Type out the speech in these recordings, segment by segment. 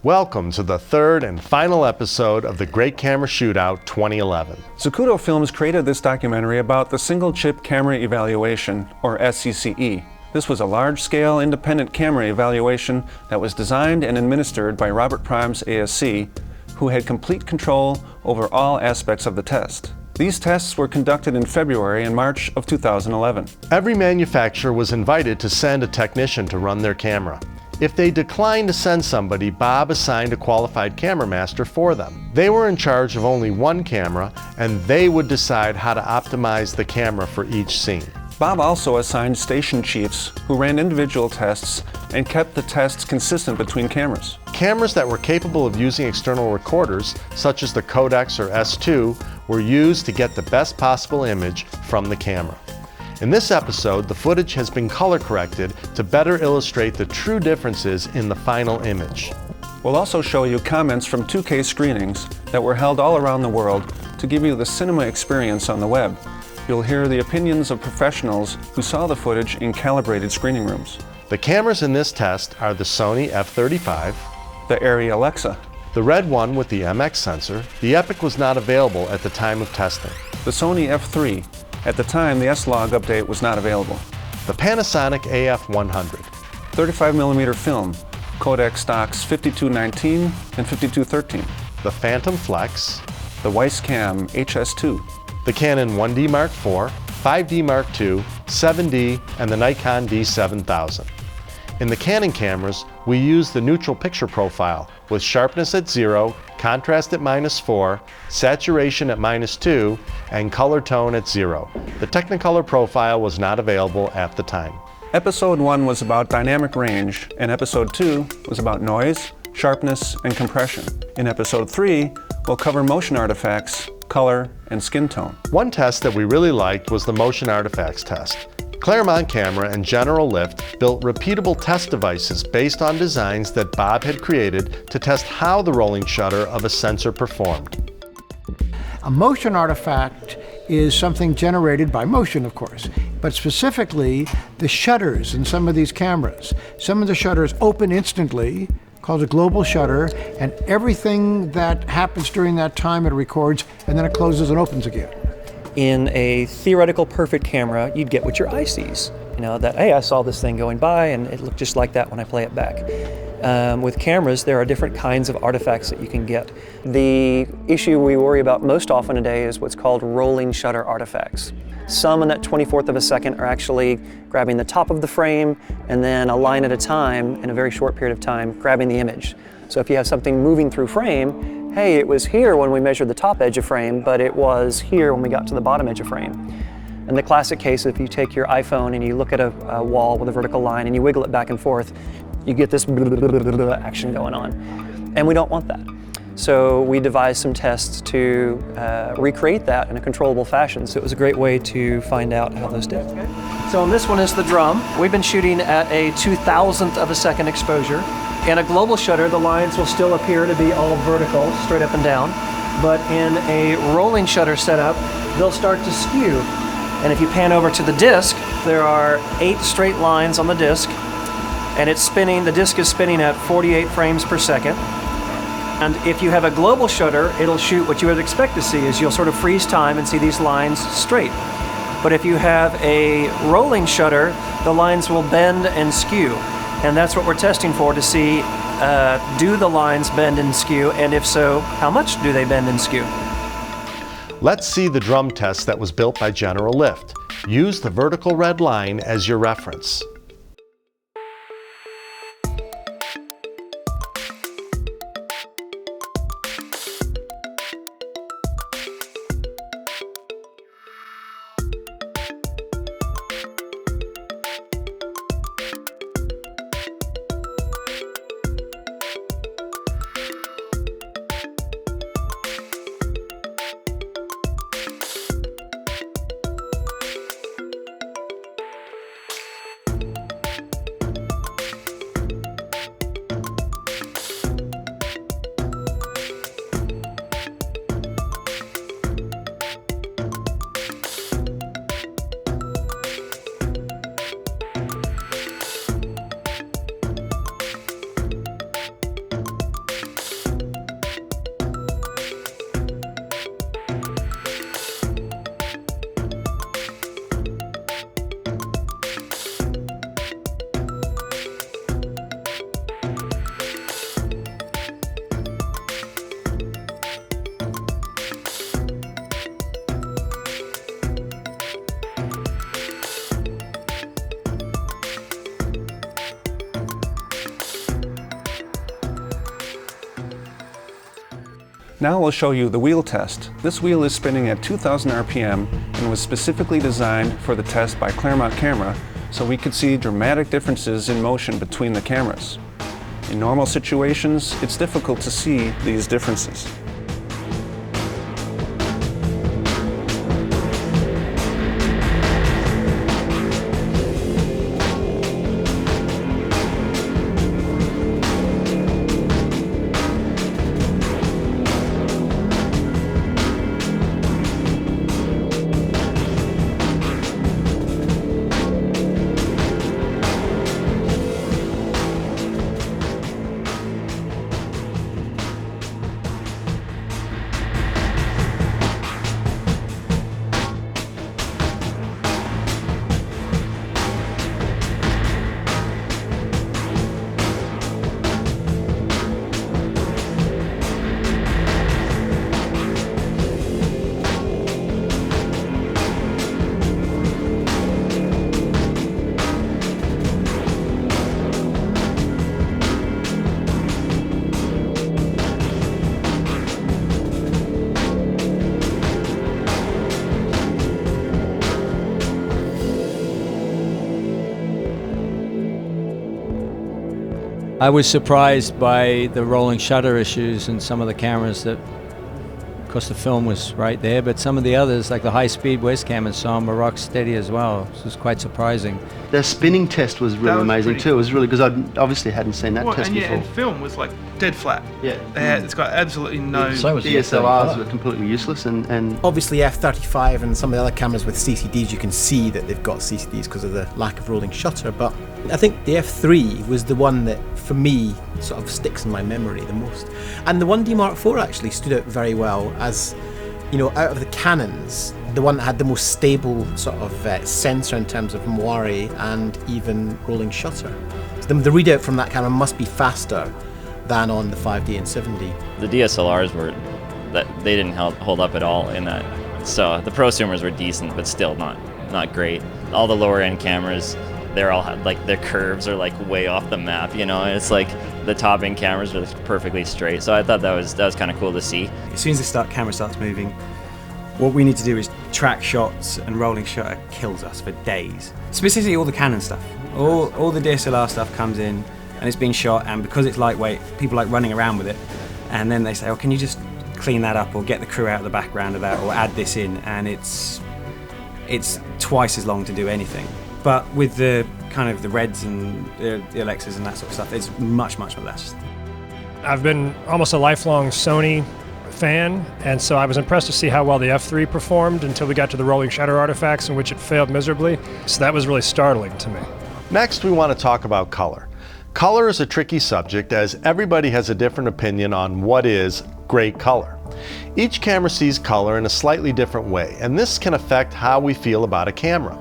Welcome to the third and final episode of the Great Camera Shootout 2011. Zacuto Films created this documentary about the Single Chip Camera Evaluation, or SCCE. This was a large-scale independent camera evaluation that was designed and administered by Robert Primes ASC, who had complete control over all aspects of the test. These tests were conducted in February and March of 2011. Every manufacturer was invited to send a technician to run their camera. If they declined to send somebody, Bob assigned a qualified camera master for them. They were in charge of only one camera, and they would decide how to optimize the camera for each scene. Bob also assigned station chiefs who ran individual tests and kept the tests consistent between cameras. Cameras that were capable of using external recorders, such as the Codex or S2, were used to get the best possible image from the camera. In this episode, the footage has been color corrected to better illustrate the true differences in the final image. We'll also show you comments from 2K screenings that were held all around the world to give you the cinema experience on the web. You'll hear the opinions of professionals who saw the footage in calibrated screening rooms. The cameras in this test are the Sony F35, The Arri Alexa, the red one with the MX sensor. The Epic was not available at the time of testing. the Sony F3. At the time, the S-Log update was not available. The Panasonic AF100, 35mm film, Codex stocks 5219 and 5213. the Phantom Flex, The Weisscam HS2, the Canon 1D Mark IV, 5D Mark II, 7D, and the Nikon D7000. In the Canon cameras, we use the neutral picture profile with sharpness at 0, contrast at -4, saturation at -2, and color tone at 0. The Technicolor profile was not available at the time. Episode 1 was about dynamic range, and Episode 2 was about noise, sharpness, and compression. In Episode 3, we'll cover motion artifacts, color, and skin tone. One test that we really liked was the motion artifacts test. Claremont Camera and General Lift built repeatable test devices based on designs that Bob had created to test how the rolling shutter of a sensor performed. A motion artifact is something generated by motion, of course, but specifically the shutters in some of these cameras. Some of the shutters open instantly, called a global shutter, and everything that happens during that time it records, and then it closes and opens again. In a theoretical perfect camera, you'd get what your eye sees. You know, that, hey, I saw this thing going by and it looked just like that when I play it back. With cameras, there are different kinds of artifacts that you can get. The issue we worry about most often today is what's called rolling shutter artifacts. Some in that 24th of a second are actually grabbing the top of the frame and then a line at a time, in a very short period of time, grabbing the image. So if you have something moving through frame, hey, it was here when we measured the top edge of frame, but it was here when we got to the bottom edge of frame. And the classic case, if you take your iPhone and you look at a wall with a vertical line and you wiggle it back and forth, you get this action going on. And we don't want that. So we devised some tests to recreate that in a controllable fashion. So it was a great way to find out how those did. So this one is the drum. We've been shooting at a 2,000th of a second exposure. In a global shutter, the lines will still appear to be all vertical, straight up and down. But in a rolling shutter setup, they'll start to skew. And if you pan over to the disc, there are 8 straight lines on the disc, and it's spinning, the disc is spinning at 48 frames per second. And if you have a global shutter, it'll shoot what you would expect to see is you'll sort of freeze time and see these lines straight. But if you have a rolling shutter, the lines will bend and skew. And that's what we're testing for, to see, do the lines bend and skew, and if so, how much do they bend and skew? Let's see the drum test that was built by General Lift. Use the vertical red line as your reference. Now we'll show you the wheel test. This wheel is spinning at 2,000 RPM and was specifically designed for the test by Claremont Camera, so we could see dramatic differences in motion between the cameras. In normal situations, it's difficult to see these differences. I was surprised by the rolling shutter issues in some of the cameras that, of course the film was right there, but some of the others, like the high-speed West cameras, saw them were rock steady as well. This was quite surprising. Their spinning test was really amazing too. It was really, because I obviously hadn't seen that test before. And film was like dead flat. Yeah. It's got absolutely no... DSLRs were completely useless and obviously F35 and some of the other cameras with CCDs, you can see that they've got CCDs because of the lack of rolling shutter, but I think the F3 was the one that for me sort of sticks in my memory the most. And the 1D Mark IV actually stood out very well as, you know, out of the Canons, the one that had the most stable sort of sensor in terms of moire and even rolling shutter. So the readout from that camera must be faster than on the 5D and 7D. The DSLRs they didn't hold up at all in that. So the prosumers were decent, but still not great. All the lower end cameras, they're all like their curves are like way off the map, you know. It's like the top end cameras are perfectly straight. So I thought that was kind of cool to see. As soon as the camera starts moving, what we need to do is track shots, and rolling shutter kills us for days. Specifically all the Canon stuff. All the DSLR stuff comes in and it's being shot, and because it's lightweight, people like running around with it, and then they say, oh, can you just clean that up or get the crew out of the background of that or add this in, and it's twice as long to do anything. But with the kind of the Reds and the Alexas and that sort of stuff, it's much less. I've been almost a lifelong Sony fan, and so I was impressed to see how well the F3 performed until we got to the rolling shutter artifacts, in which it failed miserably. So that was really startling to me. Next, we want to talk about color. Color is a tricky subject as everybody has a different opinion on what is great color. Each camera sees color in a slightly different way, and this can affect how we feel about a camera.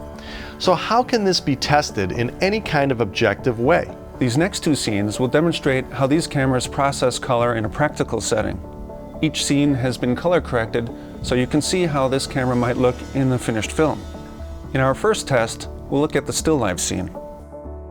So how can this be tested in any kind of objective way? These next two scenes will demonstrate how these cameras process color in a practical setting. Each scene has been color corrected, so you can see how this camera might look in the finished film. In our first test, we'll look at the still life scene.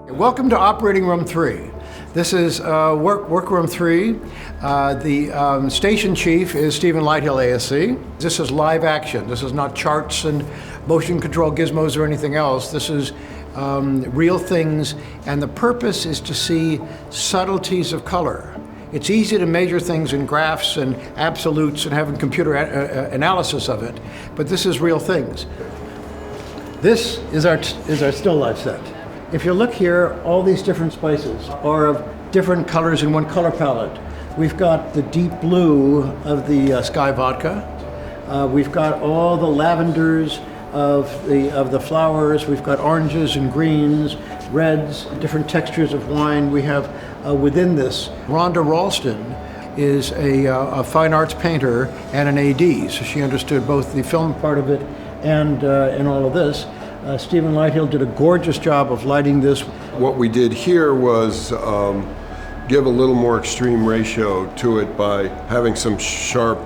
Welcome to Operating Room 3. This is Workroom 3. The station chief is Stephen Lighthill, ASC. This is live action. This is not charts and motion control gizmos or anything else. This is real things, and the purpose is to see subtleties of color. It's easy to measure things in graphs and absolutes and having computer analysis of it, but this is real things. This is our still life set. If you look here, all these different spices are of different colors in one color palette. We've got the deep blue of the Sky Vodka. We've got all the lavenders of the flowers. We've got oranges and greens, reds, different textures of wine. We have within this, Rhonda Ralston is a fine arts painter and an AD, so she understood both the film part of it and all of this. Stephen Lighthill did a gorgeous job of lighting this. What we did here was give a little more extreme ratio to it by having some sharp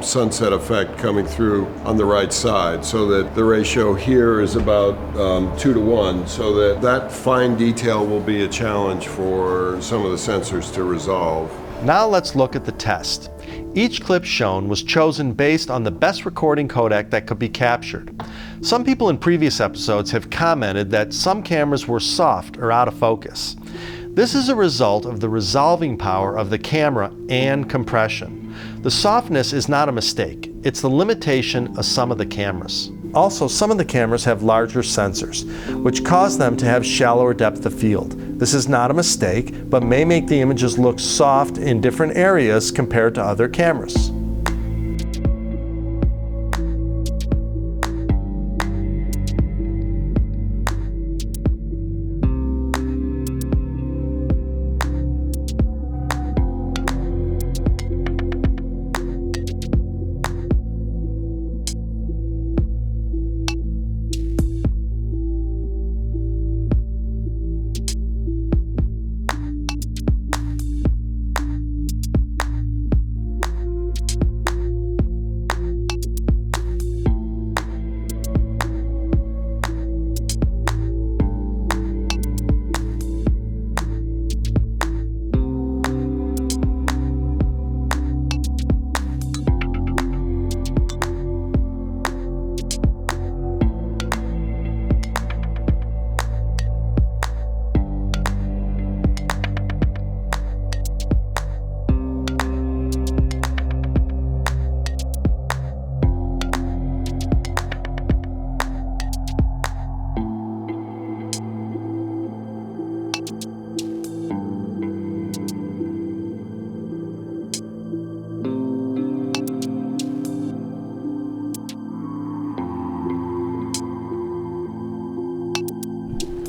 sunset effect coming through on the right side, so that the ratio here is about 2:1, so that fine detail will be a challenge for some of the sensors to resolve. Now let's look at the test. Each clip shown was chosen based on the best recording codec that could be captured. Some people in previous episodes have commented that some cameras were soft or out of focus. This is a result of the resolving power of the camera and compression. The softness is not a mistake, it's the limitation of some of the cameras. Also, some of the cameras have larger sensors, which cause them to have shallower depth of field. This is not a mistake, but may make the images look soft in different areas compared to other cameras.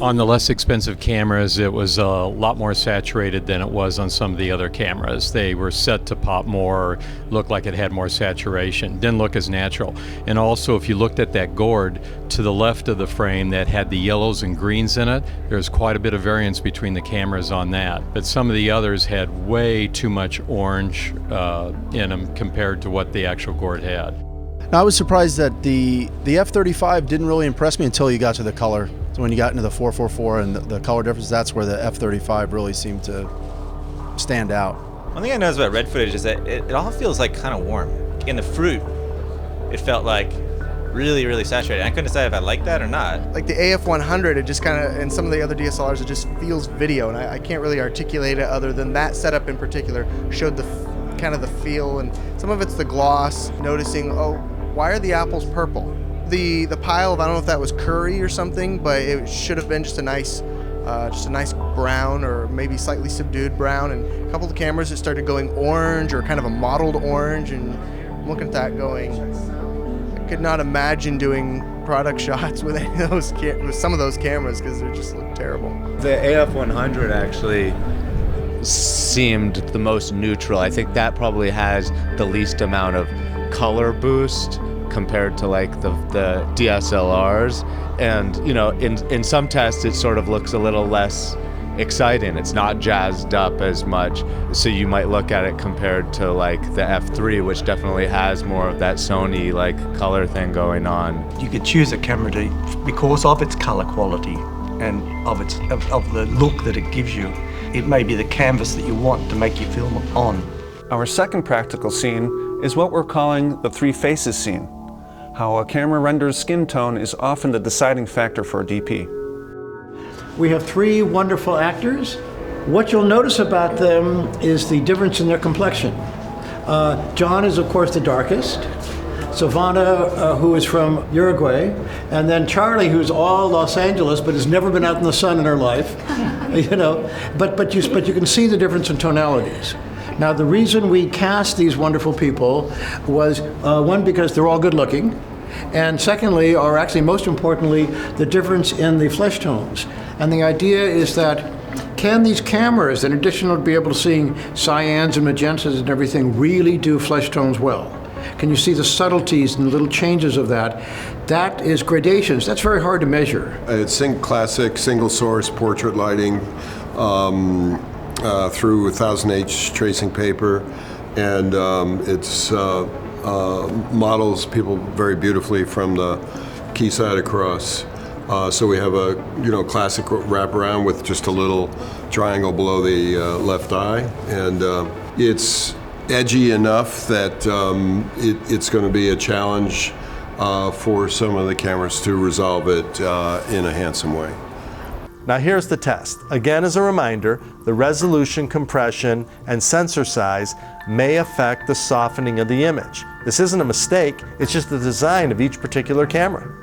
On the less expensive cameras, it was a lot more saturated than it was on some of the other cameras. They were set to pop more, looked like it had more saturation, didn't look as natural. And also, if you looked at that gourd to the left of the frame that had the yellows and greens in it, there's quite a bit of variance between the cameras on that. But some of the others had way too much orange in them compared to what the actual gourd had. Now, I was surprised that the F-35 didn't really impress me until you got to the color. So when you got into the 444 and the color difference, that's where the F-35 really seemed to stand out. One thing I noticed about red footage is that it all feels like kind of warm. In the fruit, it felt like really, really saturated. I couldn't decide if I liked that or not. Like the AF100, it just kind of, and some of the other DSLRs, it just feels video, and I can't really articulate it other than that setup in particular showed the kind of the feel, and some of it's the gloss, noticing, oh, why are the apples purple? The pile of, I don't know if that was curry or something, but it should have been just a nice brown or maybe slightly subdued brown. And a couple of the cameras, it started going orange or kind of a mottled orange. And I'm looking at that going, I could not imagine doing product shots with any of those with some of those cameras because they just look terrible. The AF100 actually seemed the most neutral. I think that probably has the least amount of color boost compared to like the DSLRs, and you know, in some tests it sort of looks a little less exciting. It's not jazzed up as much, so you might look at it compared to like the F3, which definitely has more of that Sony like color thing going on. You could choose a camera because of its color quality and of the look that it gives you. It may be the canvas that you want to make your film on. Our second practical scene is what we're calling the three faces scene. How a camera renders skin tone is often the deciding factor for a DP. We have three wonderful actors. What you'll notice about them is the difference in their complexion. John is, of course, the darkest. Savannah, who is from Uruguay, and then Charlie, who's all Los Angeles, but has never been out in the sun in her life. You know, but you can see the difference in tonalities. Now, the reason we cast these wonderful people was, one, because they're all good looking, and secondly, or actually most importantly, the difference in the flesh tones. And the idea is that, can these cameras, in addition to be able to see cyans and magentas and everything, really do flesh tones well? Can you see the subtleties and the little changes of that? That is gradations. That's very hard to measure. It's classic single source portrait lighting. Through 1000H tracing paper, and it's models people very beautifully from the quayside across. So we have a classic wraparound with just a little triangle below the left eye, and it's edgy enough that it's going to be a challenge for some of the cameras to resolve it in a handsome way. Now here's the test. Again, as a reminder, the resolution, compression, and sensor size may affect the softening of the image. This isn't a mistake, it's just the design of each particular camera.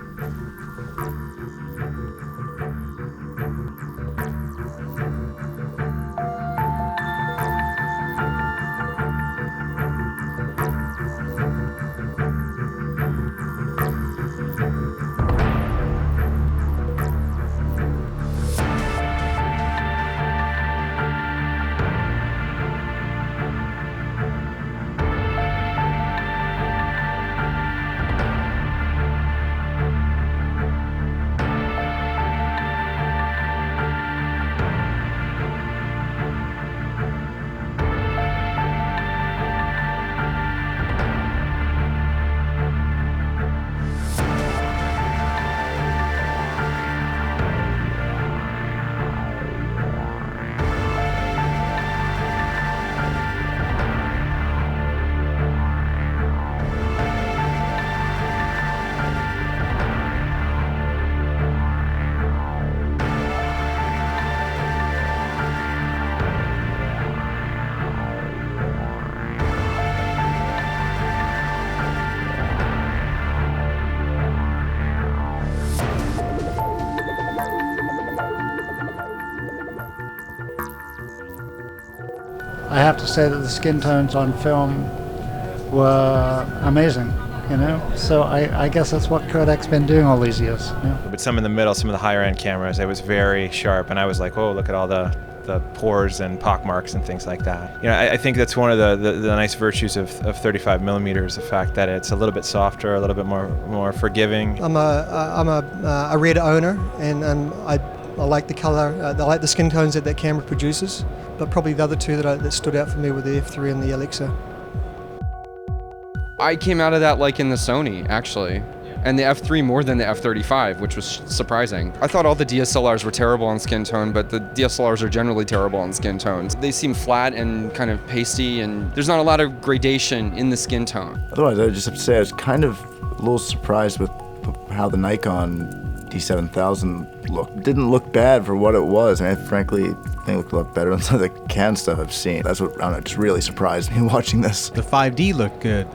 I have to say that the skin tones on film were amazing, you know? So I guess that's what Kodak's been doing all these years. Yeah. But some in the middle, some of the higher end cameras, it was very sharp, and I was like, oh, look at all the pores and pock marks and things like that. You know, I think that's one of the nice virtues of 35 millimeters, the fact that it's a little bit softer, a little bit more forgiving. I'm a Red owner, and I like the color, I like the skin tones that camera produces, but probably the other two that stood out for me were the F3 and the Alexa. I came out of that liking the Sony, actually, and the F3 more than the F35, which was surprising. I thought all the DSLRs were terrible on skin tone, but the DSLRs are generally terrible on skin tones. They seem flat and kind of pasty, and there's not a lot of gradation in the skin tone. Otherwise, I just have to say I was kind of a little surprised with how the Nikon D7000 looked. Didn't look bad for what it was, and I frankly think it looked a lot better than some of the Canon stuff I've seen. That's what, I don't know, just really surprised me watching this. The 5D looked good.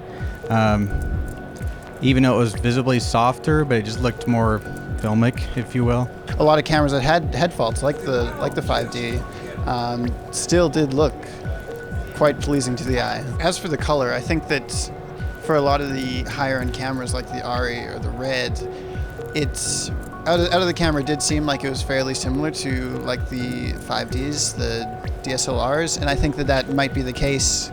Even though it was visibly softer, but it just looked more filmic, if you will. A lot of cameras that had faults, like the 5D, still did look quite pleasing to the eye. As for the color, I think that for a lot of the higher end cameras like the ARRI or the Red, it's out of the camera, it did seem like it was fairly similar to like the 5Ds, the DSLRs, and I think that might be the case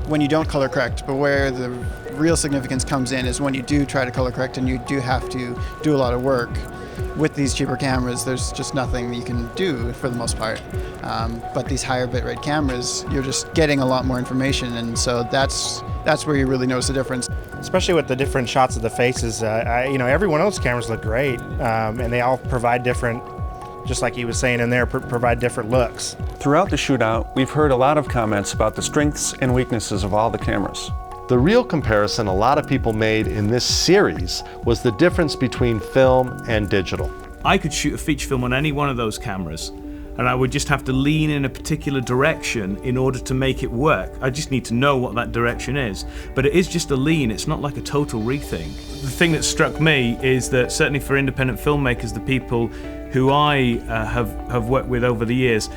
when you don't color correct, but where the real significance comes in is when you do try to color correct and you do have to do a lot of work. With these cheaper cameras, there's just nothing you can do for the most part. But these higher bitrate cameras, you're just getting a lot more information, and so that's where you really notice the difference. Especially with the different shots of the faces, every one of those cameras look great, and they all provide different, just like he was saying in there, provide different looks. Throughout the shootout, we've heard a lot of comments about the strengths and weaknesses of all the cameras. The real comparison a lot of people made in this series was the difference between film and digital. I could shoot a feature film on any one of those cameras, and I would just have to lean in a particular direction in order to make it work. I just need to know what that direction is. But it is just a lean, it's not like a total rethink. The thing that struck me is that certainly for independent filmmakers, the people who I have worked with over the years,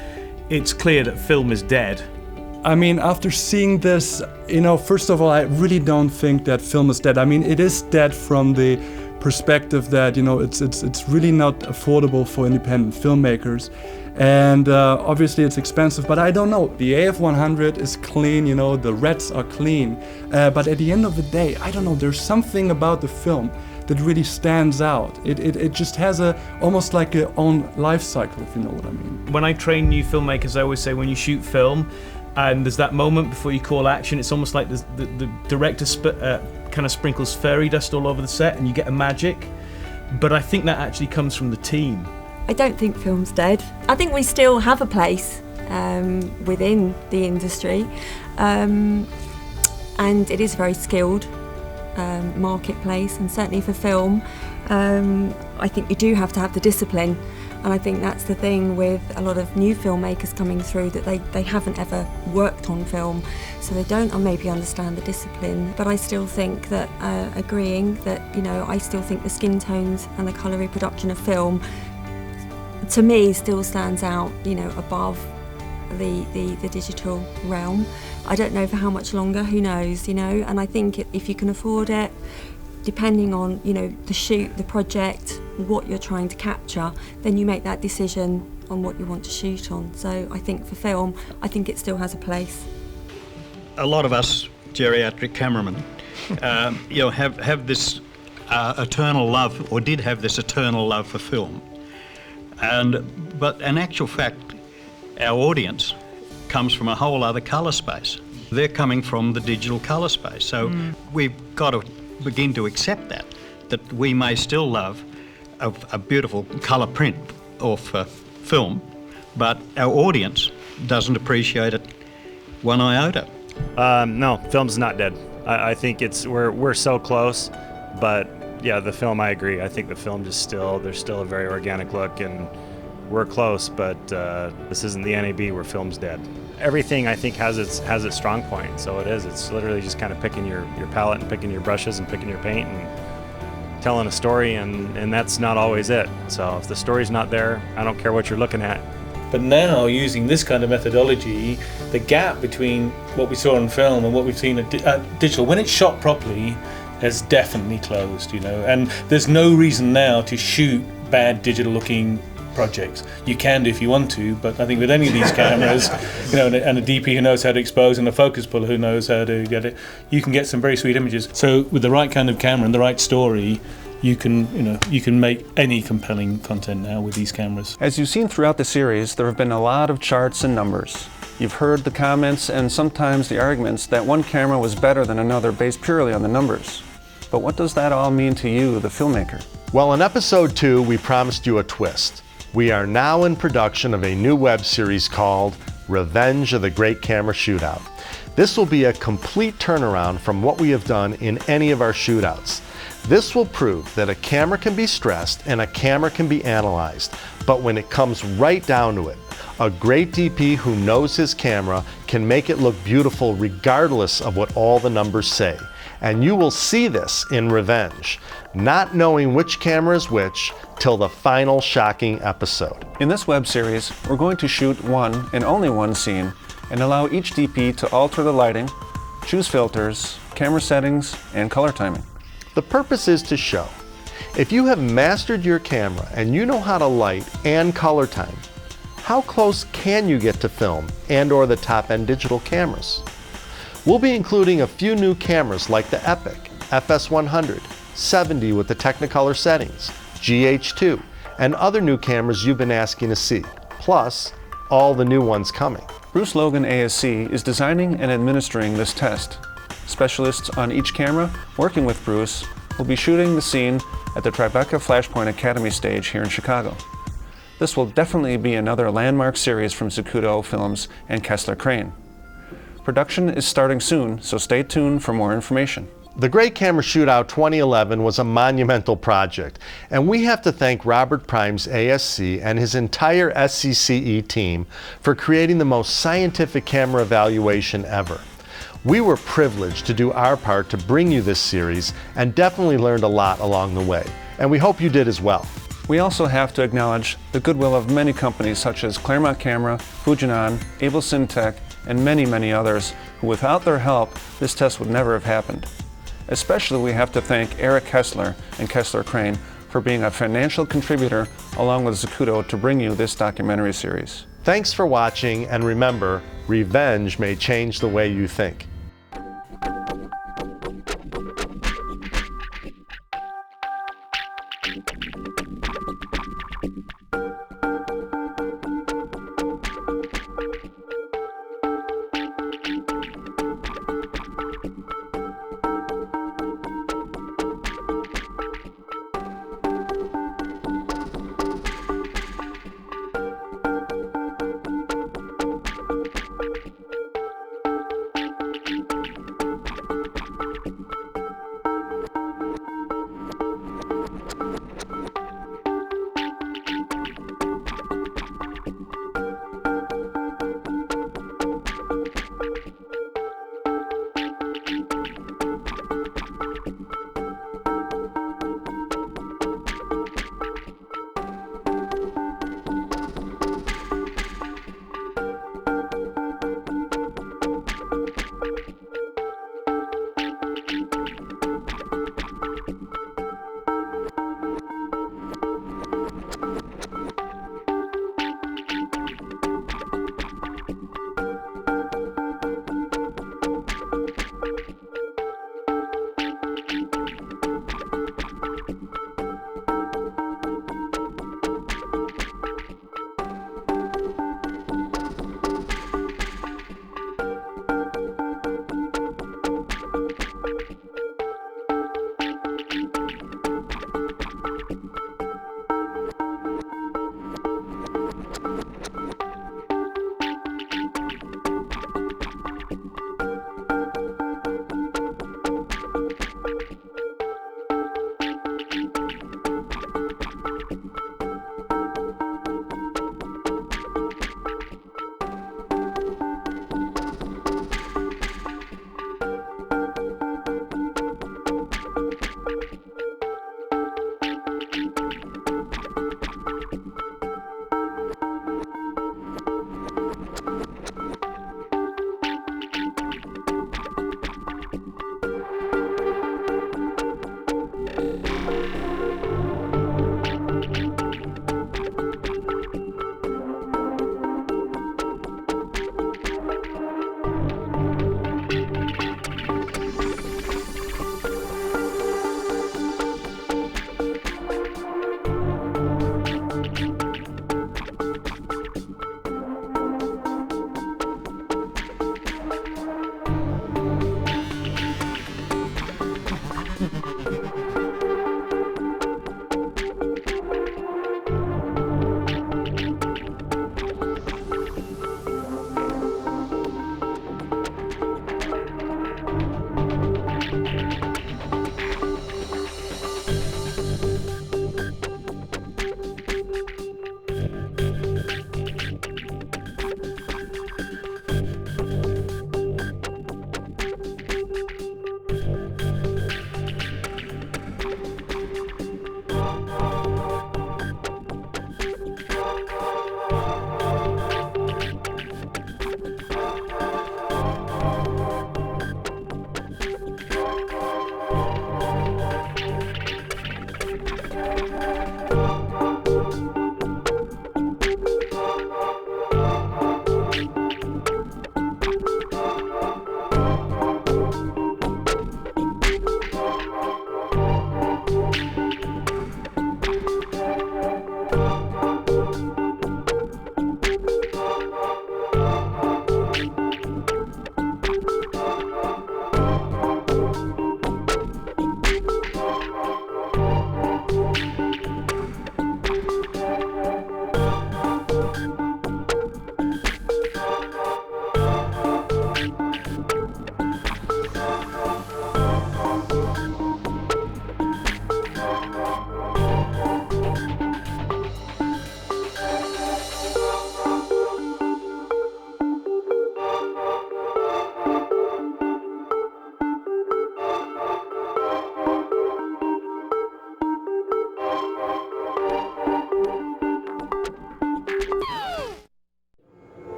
it's clear that film is dead. I mean, after seeing this, first of all, I really don't think that film is dead. I mean, it is dead from the perspective that, it's really not affordable for independent filmmakers. And obviously it's expensive, but I don't know. The AF100 is clean, the Reds are clean. But at the end of the day, I don't know, there's something about the film that really stands out. It just has almost like a own life cycle, if you know what I mean. When I train new filmmakers, I always say when you shoot film, and there's that moment before you call action, it's almost like the director kind of sprinkles fairy dust all over the set and you get a magic. But I think that actually comes from the team. I don't think film's dead. I think we still have a place within the industry, and it is a very skilled marketplace, and certainly for film, I think you do have to have the discipline. And I think that's the thing with a lot of new filmmakers coming through, that they haven't ever worked on film, so they don't maybe understand the discipline. But I still think that, agreeing that, I still think the skin tones and the colour reproduction of film, to me, still stands out, above the digital realm. I don't know for how much longer, who knows, and I think if you can afford it, depending on, the shoot, the project, what you're trying to capture, then you make that decision on what you want to shoot on. So I think for film, I think it still has a place. A lot of us geriatric cameramen, have this eternal love, or did have this eternal love for film. But in actual fact, our audience comes from a whole other colour space. They're coming from the digital colour space. So we've got to begin to accept that we may still love a beautiful colour print of film, but our audience doesn't appreciate it one iota. No, film's not dead. I think we're so close, but yeah, the film, I agree. I think the film there's still a very organic look, and we're close, but this isn't the NAB where film's dead. Everything, I think, has its strong point, so it's literally just kind of picking your palette and picking your brushes and picking your paint and telling a story, and that's not always it. So if the story's not there, I don't care what you're looking at. But now, using this kind of methodology, the gap between what we saw on film and what we've seen at digital, when it's shot properly, has definitely closed, and there's no reason now to shoot bad digital looking projects. You can do if you want to, but I think with any of these cameras, and a DP who knows how to expose and a focus puller who knows how to get it, you can get some very sweet images. So with the right kind of camera and the right story, you can make any compelling content now with these cameras. As you've seen throughout the series, there have been a lot of charts and numbers. You've heard the comments and sometimes the arguments that one camera was better than another based purely on the numbers. But what does that all mean to you, the filmmaker? Well, in episode 2, we promised you a twist. We are now in production of a new web series called Revenge of the Great Camera Shootout. This will be a complete turnaround from what we have done in any of our shootouts. This will prove that a camera can be stressed and a camera can be analyzed, but when it comes right down to it, a great DP who knows his camera can make it look beautiful regardless of what all the numbers say. And you will see this in Revenge, not knowing which camera is which till the final shocking episode. In this web series, we're going to shoot one and only one scene and allow each DP to alter the lighting, choose filters, camera settings, and color timing. The purpose is to show, if you have mastered your camera and you know how to light and color time, how close can you get to film and/or the top-end digital cameras? We'll be including a few new cameras like the Epic, FS100, 70 with the Technicolor settings, GH2, and other new cameras you've been asking to see, plus all the new ones coming. Bruce Logan ASC is designing and administering this test. Specialists on each camera, working with Bruce, will be shooting the scene at the Tribeca Flashpoint Academy stage here in Chicago. This will definitely be another landmark series from Zacuto Films and Kessler Crane. Production is starting soon, so stay tuned for more information. The Great Camera Shootout 2011 was a monumental project, and we have to thank Robert Primes ASC and his entire SCCE team for creating the most scientific camera evaluation ever. We were privileged to do our part to bring you this series and definitely learned a lot along the way, and we hope you did as well. We also have to acknowledge the goodwill of many companies such as Claremont Camera, Fujinon, Able Syntech, and many, many others who without their help, this test would never have happened. Especially we have to thank Eric Kessler and Kessler Crane for being a financial contributor along with Zacuto to bring you this documentary series. Thanks for watching, and remember, revenge may change the way you think.